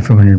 FM 100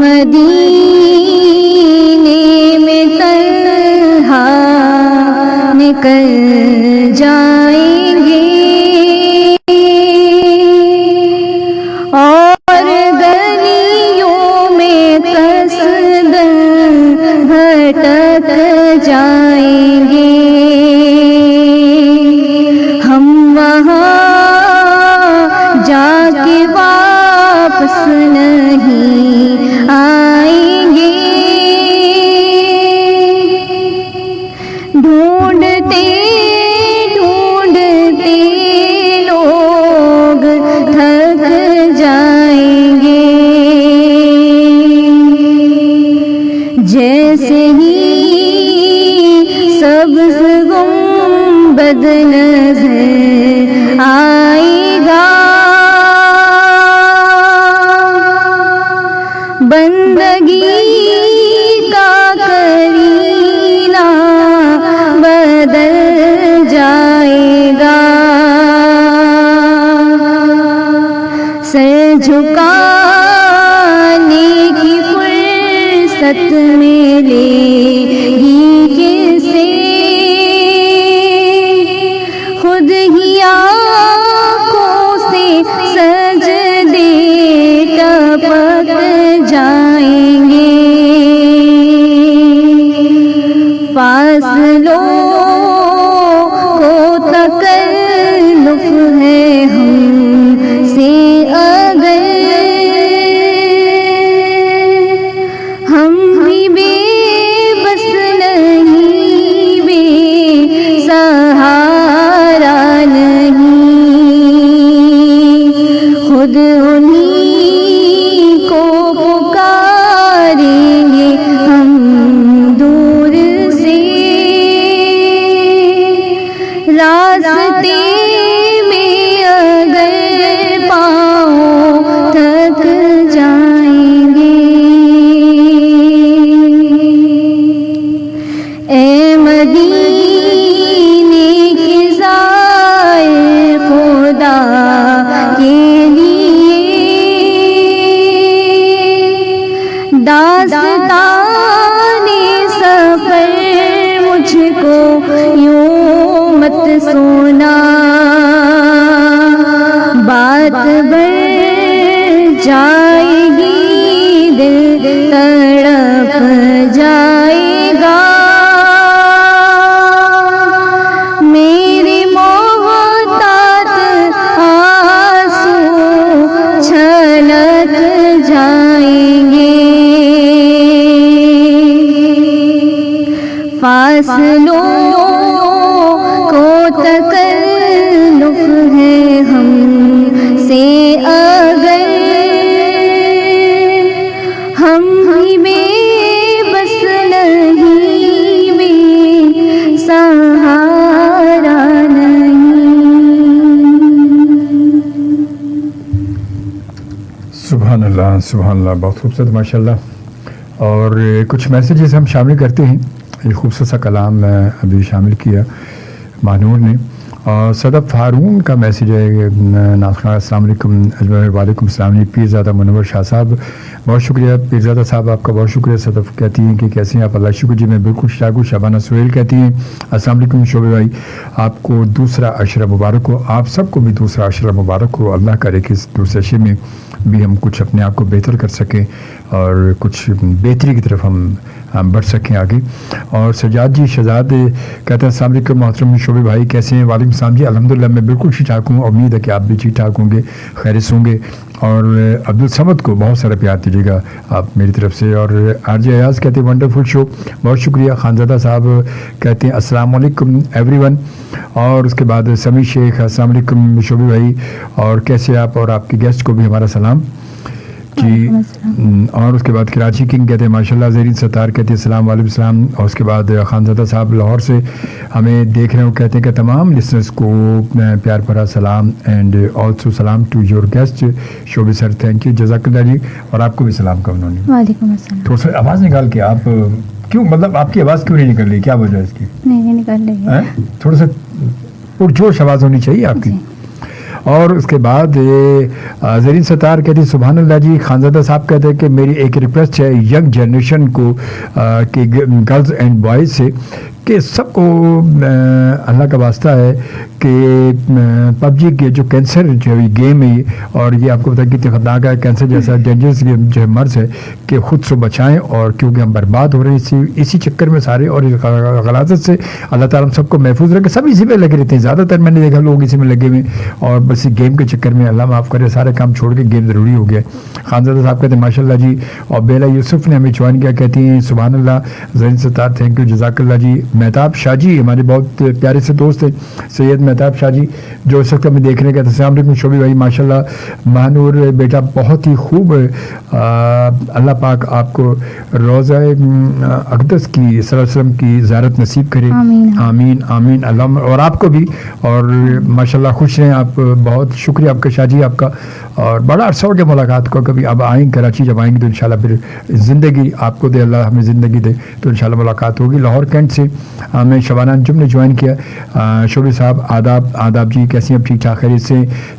مدینے میں تنہا نکل جائیں گے اور گلیوں میں قصداً بھٹک جائیں گے. ہم وہاں جا کے واپس نہیں آئیں گے. ڈھونڈتے ڈھونڈتے لوگ تھک جائیں گے. جیسے ہی سبز گنبد نظر آئے گا بندگی کا کرینہ بدل جائے گا. سر جھکانے کی فرصت ملے گی کسے خود ہی آنکھوں سے سجدے ٹپک جائیں گے. فاصلوں کو تکلف ہے ہم سے اگر ہم بھی بے بس نہیں بے سہارا نہیں خود انہیں کو پکاریں گے ہم دور سے. راستے میں اگر پاؤں تھک جائیں گے. اے مدینے کے زائر خدا کے لیے داستان سفر مجھ کو یوں مت سونا. بات بڑھ جائے گی دل تڑپ جائے گا. میرے محتاط آنسو چھلک جائیں گے. فاصلوں کو تکلف ہے ہم سے اگر ہم بھی بے بس نہیں بے سہارا نہیں. سبحان اللہ سبحان اللہ، بہت خوبصورت ماشاء اللہ. اور کچھ میسیجز ہم شامل کرتے ہیں. یہ خوبصورت سا کلام ابھی شامل کیا مانور نے. اور صدف ہارون کا میسیج ہے. ناظرین السلام علیکم. وعلیکم السلام. پیرزادہ منور شاہ صاحب، بہت شکریہ. پیرزادہ صاحب آپ کا بہت شکریہ. صدف کہتی ہیں کہ کیسے ہیں آپ؟ اللہ شکر جی میں بالکل ٹھیک ہوں. شبانہ سہیل کہتی ہیں السلام علیکم شعبے بھائی، آپ کو دوسرا عشرہ مبارک ہو. آپ سب کو بھی دوسرا عشرہ مبارک ہو. اللہ کرے کہ اس دوسرے عشرے میں بھی ہم کچھ اپنے آپ کو بہتر کر سکیں اور کچھ بہتری کی طرف ہم بڑھ سکیں آگے. اور سجاد جی شہزاد کہتے ہیں السلام علیکم محترم شعبے بھائی، کیسے ہیں؟ وعلیکم السلام جی، الحمدللہ میں بالکل ٹھیک ٹھاک ہوں. امید ہے کہ آپ بھی ٹھیک ٹھاک ہوں گے، خیریت سے ہوں گے. اور عبدالصمد کو بہت سارا پیار دیجیے گا آپ میری طرف سے. اور آر جے ایاز کہتے ہیں ونڈرفل شو، بہت شکریہ. خانزادہ صاحب کہتے ہیں السلام علیکم ایوری ون. اور اس کے بعد سمیع شیخ السلام علیکم شعبے بھائی، اور کیسے آپ؟ اور آپ کے گیسٹ کو بھی ہمارا سلام جی. اور اس کے بعد کراچی کنگ کہتے ہیں ماشاء اللہ. زرین ستار کہتے ہیں السلام علیکم السلام. اور اس کے بعد خانزادہ صاحب لاہور سے ہمیں دیکھ رہے ہو، کہتے ہیں کہ تمام لسنرس کو پیار بھرا سلام اینڈ آلسو سلام ٹو یور گیسٹ شعبے سر. تھینک یو، جزاک اللہ جی. اور آپ کو بھی سلام کا انہوں نے. وعلیکم السلام. تھوڑا سا آواز نکال کے آپ کیوں، مطلب آپ کی آواز کیوں نہیں نکل رہی؟ کیا وجہ ہے اس کی؟ نہیں نکل رہی ہے. تھوڑا سا پرجوش آواز ہونی چاہیے آپ کی. اور اس کے بعد زرین ستار کہتی سبحان اللہ جی. خانزادہ صاحب کہتے ہیں کہ میری ایک ریکویسٹ ہے ینگ جنریشن کو کہ گرلز اینڈ بوائز سے کہ سب کو اللہ کا واسطہ ہے کہ پب جی کے جو کینسر جو گیم ہے اور یہ آپ کو پتہ کتنی خطرناک ہے, کینسر جیسا ڈینجرس جو ہے مرض ہے, کہ خود سے بچائیں. اور کیونکہ ہم برباد ہو رہے ہیں اسی چکر میں سارے, اور غلاظت سے اللہ تعالیٰ ہم سب کو محفوظ رکھے. سب اسی پہ لگے رہتے ہیں, زیادہ تر میں نے دیکھا لوگ اسی میں لگے ہوئے, اور بس گیم کے چکر میں اللہ معاف کرے سارے کام چھوڑ کے گیم ضروری ہو گیا. خانزادہ صاحب کہتے ہیں ماشاء اللہ جی. اور بیلا یوسف نے ہمیں جوائن کیا, کہتی ہیں سبحان اللہ. زرین ستار تھینک یو, جزاک اللہ جی. مہتاب شاہ جی ہمارے بہت پیارے سے دوست ہیں, سید مہتاب شاہ جی جو اس وقت ہمیں دیکھنے کا. السلام علیکم شعبی بھائی, ماشاء اللہ مہنور بیٹا بہت ہی خوب, اللہ پاک آپ کو روضہ اقدس کی صلی اللہ علیہ وسلم کی زیارت نصیب کرے. آمین آمین اللہ, اور آپ کو بھی. اور ماشاء اللہ خوش رہیں آپ. بہت شکریہ آپ کا شاہ جی آپ کا, اور بڑا عرصہ ہو گیا ملاقات کو. کبھی اب آئیں کراچی, جب آئیں گے تو انشاءاللہ پھر زندگی آپ کو دے, اللہ ہمیں زندگی دے تو انشاءاللہ ملاقات ہوگی. لاہور کینٹ سے ہمیں شبانہ انجم نے جوائن کیا. شعبی صاحب آداب جی, کیسی ہیں؟ ٹھیک ٹھاک خیریت سے.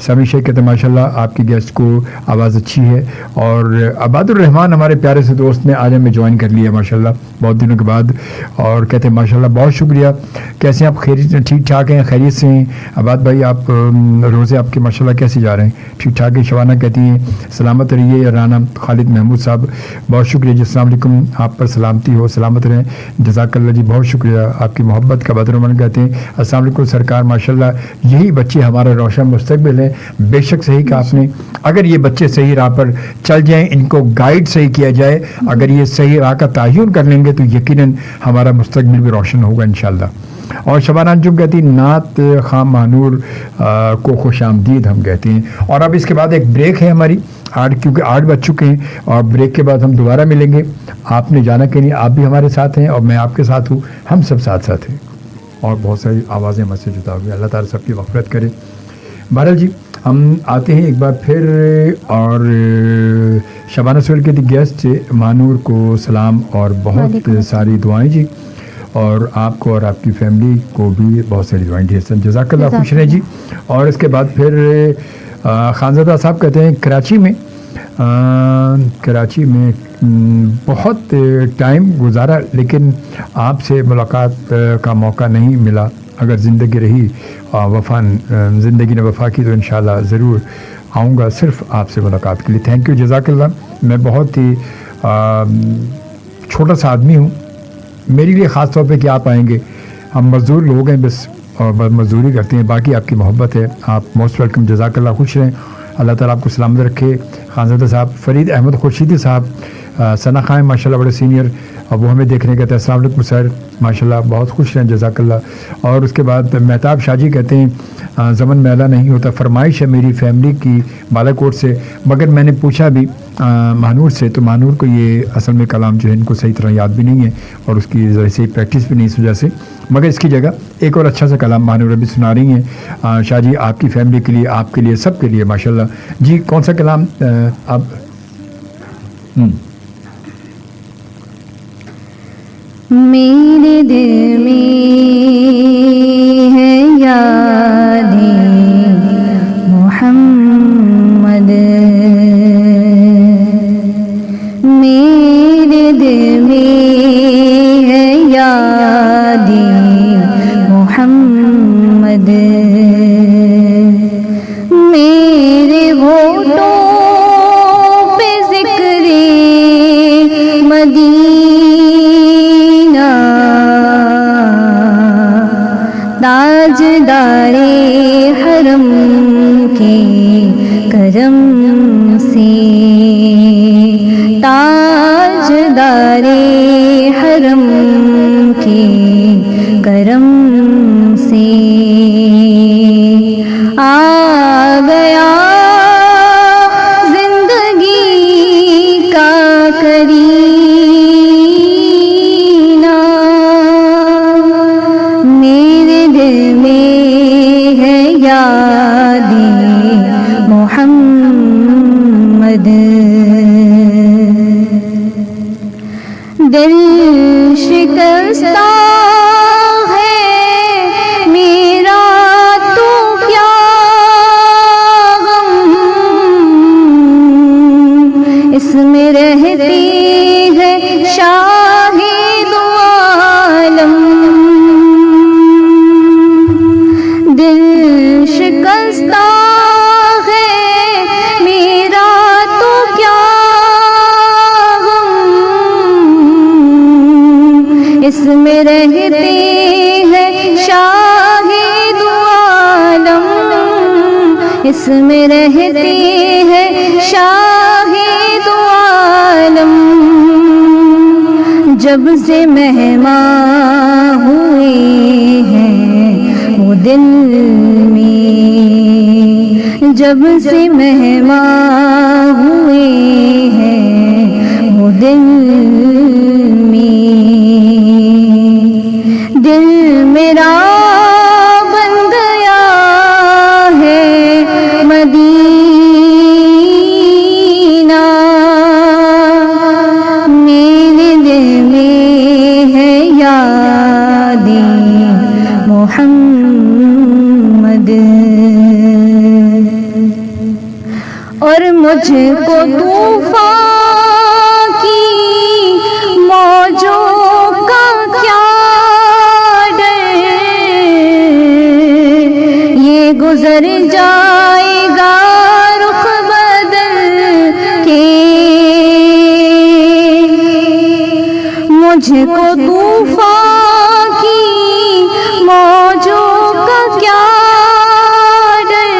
سمی شیخ کہتے ہیں ماشاء اللہ آپ کی گیسٹ کو آواز اچھی ہے. اور عباد الرحمان ہمارے پیارے سے دوست نے آج ہمیں جوائن کر لیا ماشاء اللہ بہت دنوں کے بعد, اور کہتے ہیں ماشاء اللہ بہت شکریہ. کیسے ہیں آپ؟ خیریت ٹھیک ٹھاک ہیں, خیریت سے ہیں؟ عباد بھائی آپ روزے آپ کے ماشاء اللہ کیسے جا رہے ہیں؟ ٹھیک ٹھاک ہے. شبانہ کہتی ہیں سلامت رہیے. رانا خالد محمود صاحب بہت شکریہ جی, السلام علیکم, آپ پر سلامتی ہو, سلامت رہیں. جزاک اللہ جی, بہت شکریہ آپ کی محبت کا. بدرمن کہتے ہیں السلام علیکم سرکار, ماشاء اللہ یہی بچے ہمارا روشن مستقبل ہے. بے شک صحیح کہا آپ نے, اگر یہ بچے صحیح راہ پر چل جائیں, ان کو گائیڈ صحیح کیا جائے, اگر یہ صحیح راہ کا تعین کر لیں گے تو یقیناً ہمارا مستقبل بھی روشن ہوگا انشاءاللہ. اور شبانہ انجم کہتی نعت خواہ مہنور کو خوش آمدید ہم کہتے ہیں. اور اب اس کے بعد ایک بریک ہے ہماری, کیونکہ 8 بج چکے ہیں, اور بریک کے بعد ہم دوبارہ ملیں گے. آپ نے جانا کہ نہیں, آپ بھی ہمارے ساتھ ہیں اور میں آپ کے ساتھ ہوں, ہم سب ساتھ ساتھ ہیں. اور بہت ساری آوازیں ہم سے جدا ہوئی, اللہ تعالیٰ سب کی مغفرت کرے. بہرحال جی ہم آتے ہیں ایک بار پھر, اور شبانہ سہیل کے گیسٹ مانور کو سلام اور بہت ساری دعائیں جی, اور آپ کو اور آپ کی فیملی کو بھی بہت ساری دعائیں جی. جزاک اللہ, خوش رہیں جی. اور اس کے بعد پھر خانزادہ صاحب کہتے ہیں کراچی میں بہت ٹائم گزارا لیکن آپ سے ملاقات کا موقع نہیں ملا. اگر زندگی رہی زندگی نے وفا کی تو انشاءاللہ ضرور آؤں گا صرف آپ سے ملاقات کے لیے. تھینک یو, جزاک اللہ. میں بہت ہی چھوٹا سا آدمی ہوں, میرے لیے خاص طور پہ کہ آپ آئیں گے. ہم مزدور لوگ ہیں بس, اور مزدوری کرتے ہیں, باقی آپ کی محبت ہے. آپ موسٹ ویلکم, جزاک اللہ, خوش رہیں. اللہ تعالیٰ آپ کو سلامت رکھے. خانزادہ صاحب فرید احمد خورشیدی صاحب ثنا خان ماشاء اللہ بڑے سینئر, اب وہ ہمیں دیکھنے کہتے ہیں السلام علیکم سر, ماشاء اللہ بہت خوش رہیں, جزاک اللہ. اور اس کے بعد مہتاب شاہ جی کہتے ہیں زمن میلا نہیں ہوتا, فرمائش ہے میری فیملی کی بالا کوٹ سے, مگر میں نے پوچھا بھی مہنور سے تو مہنور کو یہ اصل میں کلام جو ہے ان کو صحیح طرح یاد بھی نہیں ہے, اور اس کی ذرا سے پریکٹس بھی نہیں اس وجہ سے, مگر اس کی جگہ ایک اور اچھا سا کلام مہنور ابھی سنا رہی ہیں شاہ جی, آپ کی فیملی کے لیے, آپ کے لیے, سب کے لیے ماشاء اللہ جی. کون سا کلام آپ میرے دل میں ہے یادیں محمد, میرے دل میں ہے یادیں محمد, میرے ہونٹوں پہ ذکر مدینہ, تاجدار حرم کے کرم سے, تاجدار حرم کے کرم سے آ گیا زندگی کا قرینہ, میرے دل میں ہے یادیں محمد, دل شکستہ ہے میرا تو کیا شاہد عالم دل شکستہ ہے میرا تو کیا غم اس میں رہتے ہیں شاہد عالم اس میں رہتے ہیں شاہد عالم جب سے مہمان ہوئے ہیں وہ دل میں جب سے مہمان ہوئے ہیں وہ دل میں دل میرا بن گیا ہے مدینہ میرے دل میں ہے یاد محمد اور مجھ کو طوفان کی موجوں کا کیا ڈر یہ گزر جائے گا رخ بدل کے مجھ کو طوفان کی موجوں کا کیا ڈر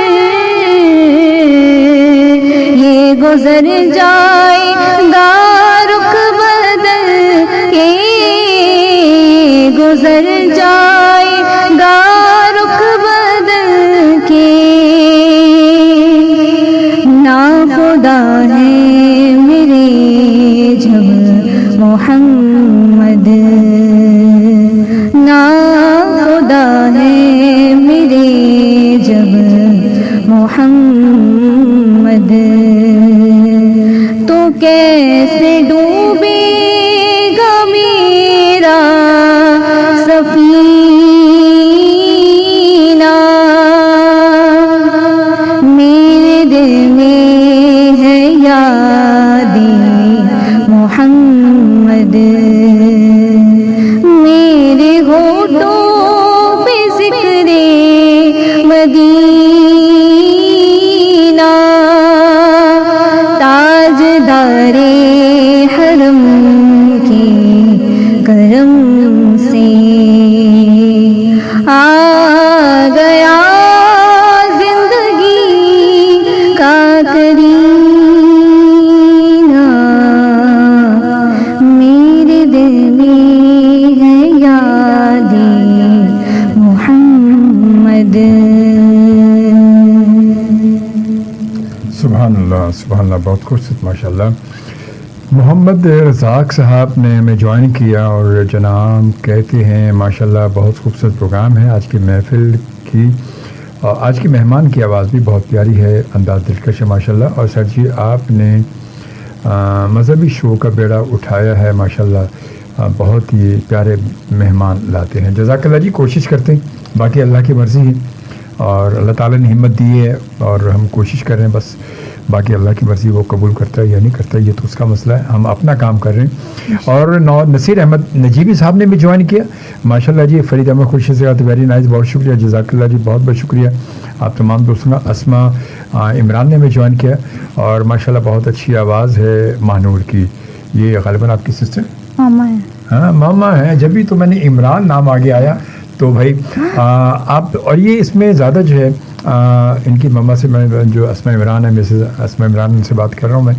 یہ گزر جائے گا رخ بدل کے گزر جائے گا رخ بدل کے نا خدا ہے میرے جب محمد نا خدا ہے میرے جب محمد تو کیسے ڈوبے گا میرا سفینہ میرے دل میں ہے یاد محمد میرے ہونٹوں پہ ذکر مدینہ تاجدار حرم کے کرم سے آ گیا زندگی کا کرینہ میرے دل میں ہے یاد محمد سبحان اللہ بہت خوبصورت ماشاء اللہ. محمد رزاق صاحب نے ہمیں جوائن کیا اور جناب کہتے ہیں ماشاء اللہ بہت خوبصورت پروگرام ہے آج کی محفل کی اور آج کی مہمان کی آواز بھی بہت پیاری ہے انداز دلکش ہے ماشاء اللہ. اور سر جی آپ نے مذہبی شو کا بیڑا اٹھایا ہے ماشاء اللہ بہت ہی پیارے مہمان لاتے ہیں. جزاک اللہ جی کوشش کرتے ہیں باقی اللہ کی مرضی ہے اور اللہ تعالیٰ نے ہمت دی ہے اور ہم کوشش کر رہے ہیں بس باقی اللہ کی مرضی وہ قبول کرتا ہے یا نہیں کرتا یہ تو اس کا مسئلہ ہے ہم اپنا کام کر رہے ہیں. اور نصیر احمد نجیبی صاحب نے بھی جوائن کیا ماشاء اللہ جی. فرید احمد خوشی سے ویری نائس بہت شکریہ جزاک اللہ جی بہت بہت شکریہ آپ تمام دوستوں کا. اسما عمران نے بھی جوائن کیا اور ماشاء اللہ بہت اچھی آواز ہے مانور کی. یہ غالباً آپ کی سسٹر ماما ہے ہاں ماما ہے جبھی تو میں نے عمران نام آگے آیا تو بھائی آپ اور یہ اس میں زیادہ جو ہے ان کی مما سے میں جو اسما عمران ہے مسز اسما عمران سے بات کر رہا ہوں میں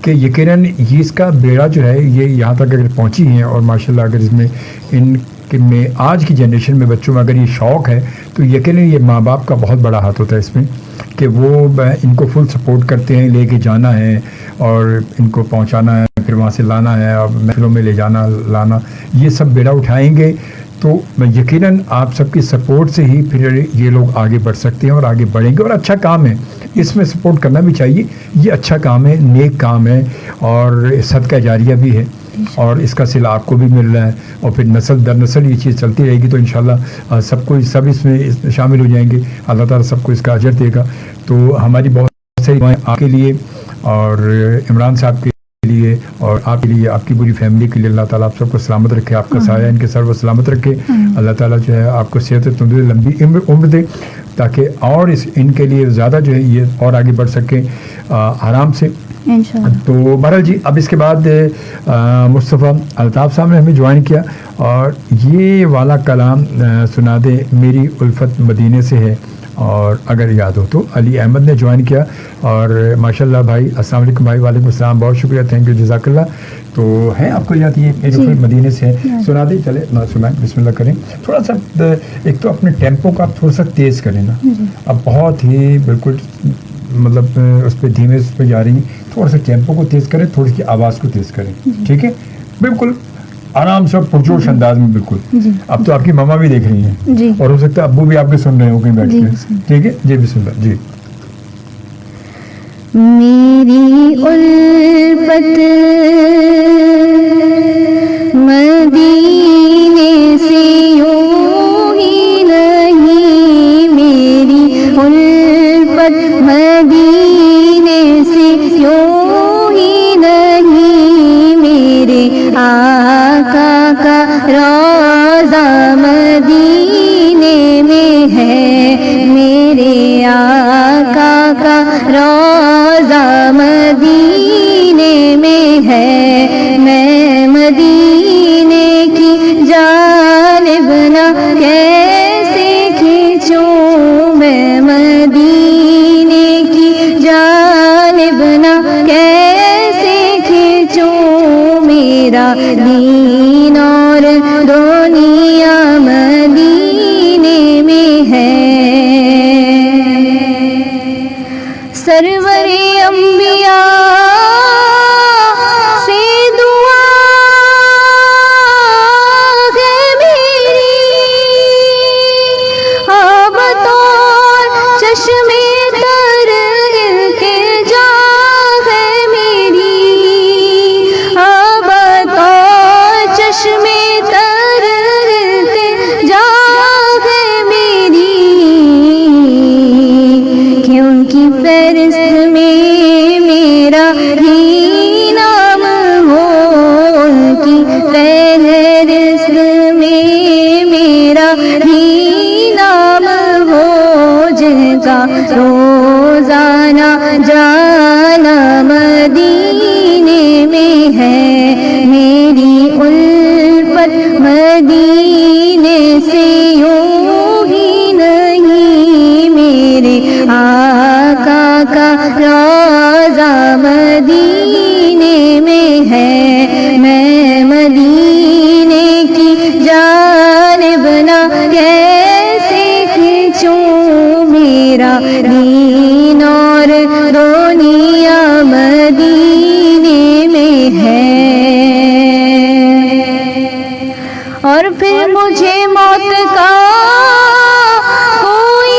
کہ یقیناً یہ اس کا بیڑا جو ہے یہ یہاں تک اگر پہنچی ہیں اور ماشاء اللہ اگر اس میں ان میں آج کی جنریشن میں بچوں میں اگر یہ شوق ہے تو یقیناً یہ ماں باپ کا بہت بڑا ہاتھ ہوتا ہے اس میں کہ وہ ان کو فل سپورٹ کرتے ہیں لے کے جانا ہے اور ان کو پہنچانا ہے پھر وہاں سے لانا ہے اور محفلوں میں لے جانا لانا یہ سب بیڑا اٹھائیں گے تو یقیناً آپ سب کی سپورٹ سے ہی پھر یہ لوگ آگے بڑھ سکتے ہیں اور آگے بڑھیں گے. اور اچھا کام ہے اس میں سپورٹ کرنا بھی چاہیے یہ اچھا کام ہے نیک کام ہے اور صدقہ جاریہ بھی ہے اور اس کا صلہ آپ کو بھی مل رہا ہے اور پھر نسل در نسل یہ چیز چلتی رہے گی تو انشاءاللہ سب اس میں شامل ہو جائیں گے. اللہ تعالیٰ سب کو اس کا اجر دے گا. تو ہماری بہت ساری دعائیں آپ کے لیے اور عمران صاحب کے لیے اور آپ کے لیے, آپ کی پوری فیملی کے لیے اللہ تعالیٰ آپ سب کو سلامت رکھے, آپ کا سایہ ان کے سر و سلامت رکھے. اللہ تعالیٰ جو ہے آپ کو صحت تندرستی لمبی عمر دے تاکہ اور ان کے لیے زیادہ جو ہے یہ اور آگے بڑھ سکیں آرام سے انشاءاللہ. تو بہرحال جی, اب اس کے بعد مصطفیٰ الطاف صاحب نے ہمیں جوائن کیا اور یہ والا کلام سنا دے میری الفت مدینے سے ہے, اور اگر یاد ہو تو علی احمد نے جوائن کیا. اور ماشاءاللہ بھائی, السلام علیکم بھائی. وعلیکم السلام, بہت شکریہ, تھینک یو, جزاک اللہ. تو ہے آپ کو یاد یہ میری الفت مدینے سے ہے, سنا دیں. چلے سنائیں, بسم اللہ کریں. تھوڑا سا ایک تو اپنے ٹیمپو کو آپ تھوڑا سا تیز کریں نا, اب بہت ہی بالکل مطلب اس پہ دھیمے اس پہ جا رہی ہیں, تھوڑا سا ٹیمپو کو تیز کریں, تھوڑی سی آواز کو تیز کریں, ٹھیک ہے, بالکل آرام سے پرجوش انداز میں بالکل. اب تو آپ کی ماما بھی دیکھ رہی ہیں اور ہو سکتا ہے ابو بھی آپ کے سن رہے ہو کہیں بیٹھ کے, ٹھیک ہے جی, بسم اللہ جی. میری الفت مدینے سے یوں ہی نہیں, میری الفت مدینے سے یوں ہی نہیں, میرے آقا کا روضہ مدینے میں ہے, میرے آقا کا روضہ مدینے میں ہے. میں مدینے کی جانب نہ کیسے کھینچوں, میں مدینے کی جانب نہ کیسے کھینچوں, میرا دین اور دنیا مدینے میں ہے. سرور انبیاء سے دعا ہے میری, بطور چشمے تر التجا ہے میری, بطور چشمے تر التجا ہے میری, کیونکہ فہرست میں میرا ہی نام ہو, کی فہرست میں میرا ہی نام ہو, جن کا روزانہ جانا مدینے میں ہے. میری الفت مدینے سے یوں ہی نہیں, میرے آقا کا روضہ مدینے میں ہے. میں مدینے کی جانب نہ کیسے کھینچوں, میرا دین اور دنیا مدینے میں ہے. اور پھر مجھے موت کا کوئی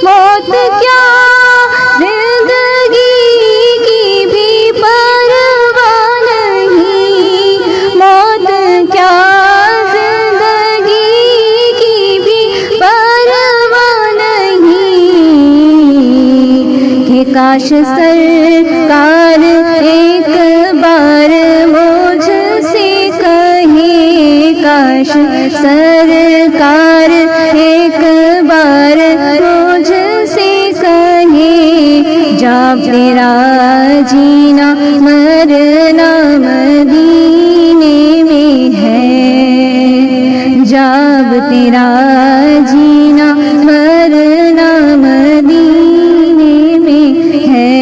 موت کیا زندگی کی بھی پرواہ نہیں, موت کیا زندگی کی بھی پرواہ نہیں, کہ کاش سرکار ایک بار مجھ سے کہے, کاش سرکار ایک بار مجھ سے کہے, جب تیرا جینا مرنا مدینے میں ہے, جب تیرا جینا مرنا مدینے میں ہے.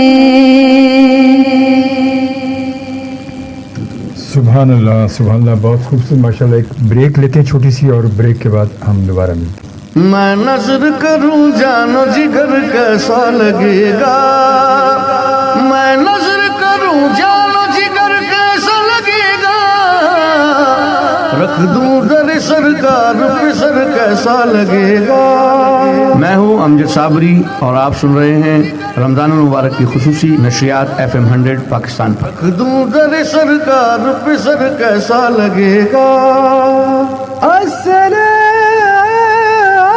سبحان اللہ, سبحان اللہ, بہت خوبصورت ماشاءاللہ. ایک بریک لیتے ہیں چھوٹی سی, اور بریک کے بعد ہم دوبارہ ملتے ہیں. میں نظر کروں جانو جگر کیسا لگے گا, میں نظر کروں جانو جگر کیسا لگے گا, رکھ دوں در سرکار پہ سر کیسا لگے گا. میں ہوں امجد صابری اور آپ سن رہے ہیں رمضان المبارک کی خصوصی نشریات FM 100 پاکستان پر. رکھ دوں در سرکار پہ سر کیسا لگے گا.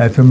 FM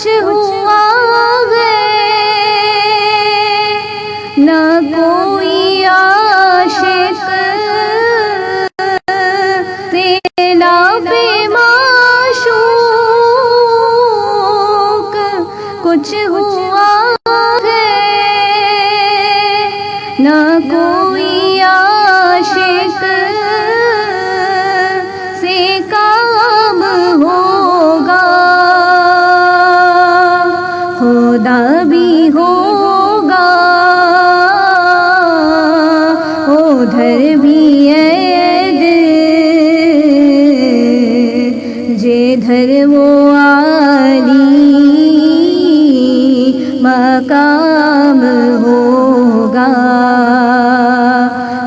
کچھ ہوا ہے نہ کوئی عاشق تیلا پہ معشوق کچھ ہوا ہے نہ کوئی عاشق سے کام ہوگا خدا بھی ہوگا ادھر بھی عید جدھر وہ عالی مقام ہوگا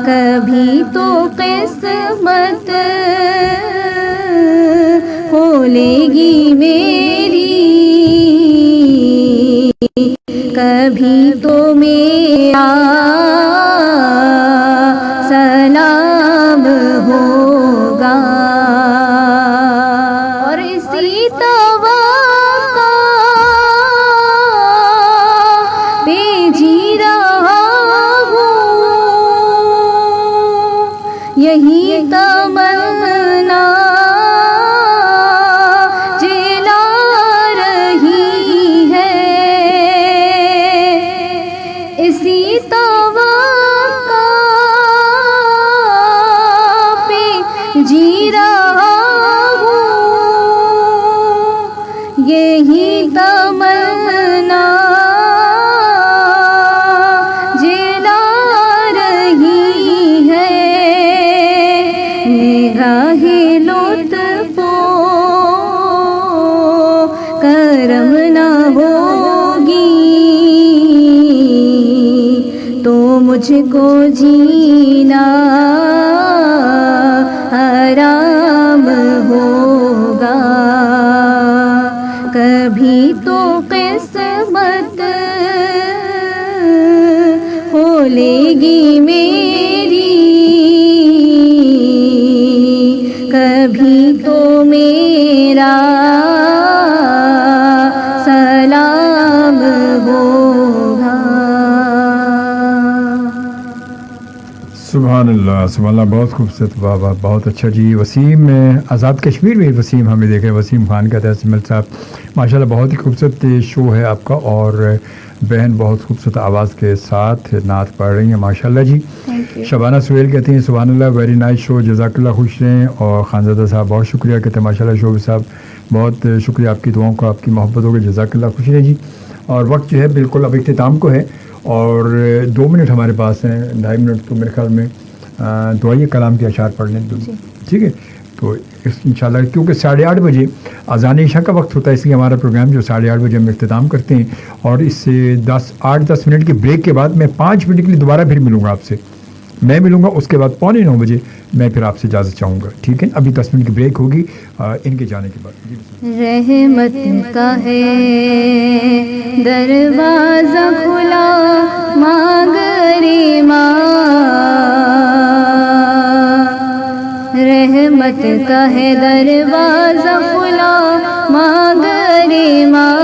کبھی تو قسمت کھولے گی میری کبھی تو میرا سلام ہوگا اور اسی توقع پہ جی رہا ہوں یہی تمنا جلا رہی ہے اسی توقع پہ جی رہا ہوں یہی تمنا جلا رہی ہے نگاہ لطف و کرم نہ ہوگی تو مجھ کو جینا حرام ہوگا کبھی تو قسمت کھولے گی میری کبھی تو میرا سلام ہوگا سبحان اللہ سبحان اللہ، بہت خوبصورت بابا، بہت اچھا جی۔ وسیم آزاد کشمیر میں وسیم ہمیں دیکھ رہے ہیں، وسیم خان کا تحسمل صاحب ماشاءاللہ بہت ہی خوبصورت شو ہے آپ کا، اور بہن بہت خوبصورت آواز کے ساتھ نعت پڑھ رہی ہیں ماشاءاللہ جی۔ شبانہ سہیل کہتی ہیں سبحان اللہ ویری نائس شو، جزاک اللہ، خوش رہیں۔ اور خانزادہ صاحب بہت شکریہ کہتے ہیں ماشاءاللہ شعبہ صاحب بہت شکریہ آپ کی دعاؤں کا، آپ کی محبتوں کا، جزاک اللہ، خوش رہیں جی۔ اور وقت جو ہے بالکل اب اختتام کو ہے، اور 2 منٹ ہمارے پاس ہیں، 2.5 منٹ تو میرے خیال میں دعائے کلام کے اشعار پڑھ لیں ٹھیک ہے۔ تو انشاءاللہ کیونکہ 8:30 بجے اذان عشاء کا وقت ہوتا ہے، اس لیے ہمارا پروگرام جو 8:30 بجے ہم اختتام کرتے ہیں، اور اس سے 8-10 منٹ کے بریک کے بعد میں 5 منٹ کے لیے دوبارہ پھر ملوں گا آپ سے، میں ملوں گا، اس کے بعد 8:45 بجے میں پھر آپ سے اجازت چاہوں گا، ٹھیک ہے۔ ابھی 10 منٹ کی بریک ہوگی ان کے جانے کے بعد۔ رحمت کا ہے دروازہ کھلا مانگ رے ماں، رحمت کا ہے دروازہ کھلا مانگ رے ماں،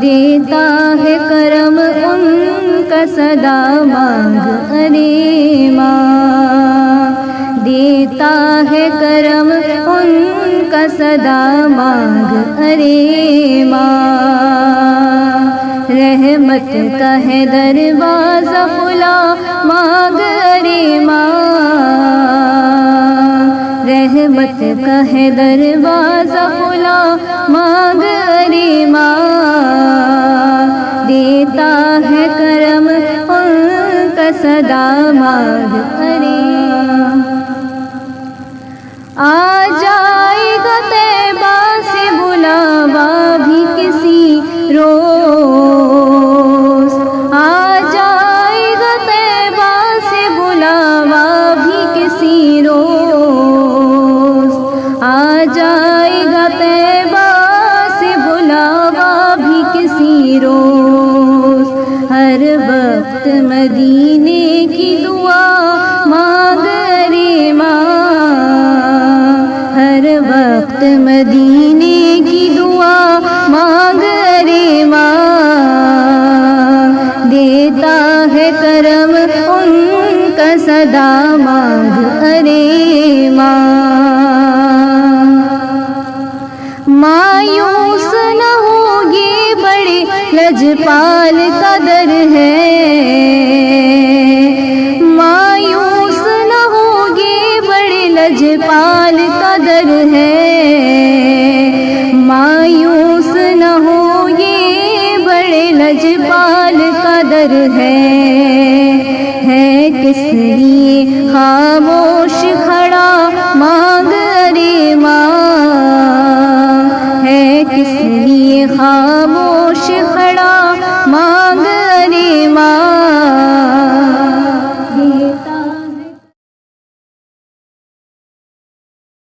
دیتا ہے کرم ان کا صدا مانگ ارے ماں، دیتا ہے کرم ان کا صدا مانگ ارے ماں، رحمت کا ہے دروازہ کھلا مانگ ارے ماں، رحمت کا ہے دروازہ کھلا مانگ ارے ماں، دیتا ہے کرم ان کا صدا مانگ ارے ماں، آ جائے گا طیبہ سے بلاوا بھی کسی روز، آ جائے گا طیبہ سے بلاوا بھی کسی روز، آ جائے گا طیبہ سے بلاوا بھی کسی روز، ہر وقت مدینے کی دعا کرم ان کا صدا مانگ ارے ماں. مایوس نہ ہو یہ بڑے لجپال کا در ہے. مایوس نہ ہو یہ بڑے لجپال کا در ہے. مایوس نہ ہو یہ بڑے لجپال کا در ہے. کس لیے خاموش کھڑا مانگ ارے ماں. ہے کس لیے خاموش کھڑا